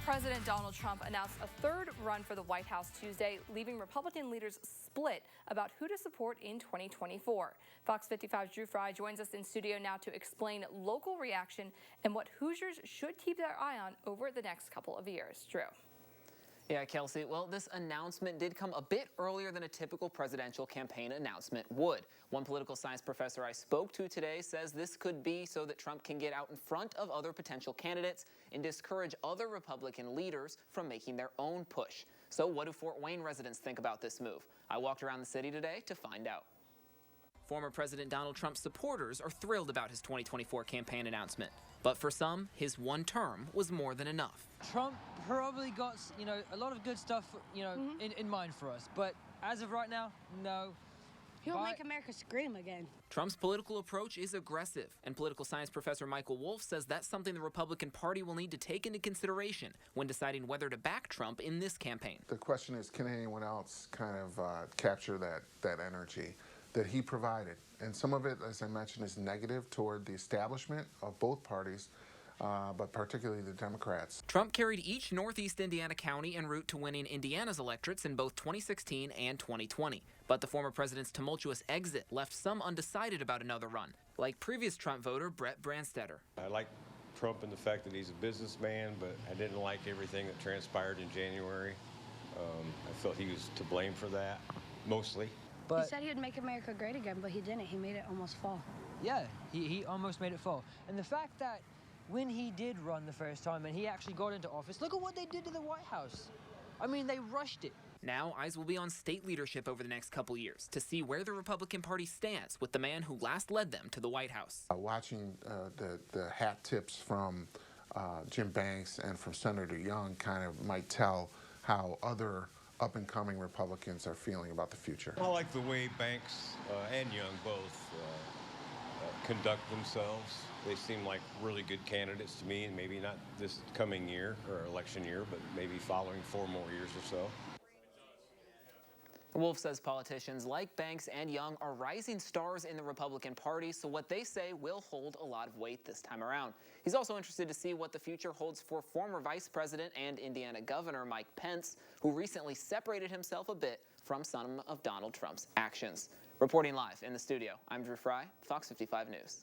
President Donald Trump announced a third run for the White House Tuesday, leaving Republican leaders split about who to support in 2024. Fox 55's Drew Fry joins us in studio now to explain local reaction and what Hoosiers should keep their eye on over the next couple of years. Drew. Yeah, Kelsey, well, this announcement did come a bit earlier than a typical presidential campaign announcement would. One political science professor I spoke to today says this could be so that Trump can get out in front of other potential candidates and discourage other Republican leaders from making their own push. So what do Fort Wayne residents think about this move? I walked around the city today to find out. Former President Donald Trump's supporters are thrilled about his 2024 campaign announcement. But for some, his one term was more than enough. Trump probably got, a lot of good stuff, in mind for us. But as of right now, no. He'll make America scream again. Trump's political approach is aggressive, and political science professor Michael Wolff says that's something the Republican Party will need to take into consideration when deciding whether to back Trump in this campaign. The question is, can anyone else kind of capture that energy that he provided? And some of it, as I mentioned, is negative toward the establishment of both parties, but particularly the Democrats. Trump carried each Northeast Indiana county en route to winning Indiana's electorates in both 2016 and 2020. But the former president's tumultuous exit left some undecided about another run, like previous Trump voter Brett Branstetter. I like Trump in the fact that he's a businessman, but I didn't like everything that transpired in January. I felt he was to blame for that, mostly. But he said he would make America great again, but he didn't. He made it almost fall. Yeah, he almost made it fall. And the fact that when he did run the first time and he actually got into office, look at what they did to the White House. I mean, they rushed it. Now, eyes will be on state leadership over the next couple years to see where the Republican Party stands with the man who last led them to the White House. Watching the hat tips from Jim Banks and from Senator Young kind of might tell how other up-and-coming Republicans are feeling about the future. I like the way Banks and Young both conduct themselves. They seem like really good candidates to me, and maybe not this coming year or election year, but maybe following 4 more years or so. Wolff says politicians like Banks and Young are rising stars in the Republican Party, so what they say will hold a lot of weight this time around. He's also interested to see what the future holds for former Vice President and Indiana Governor Mike Pence, who recently separated himself a bit from some of Donald Trump's actions. Reporting live in the studio, I'm Drew Fry, Fox 55 News.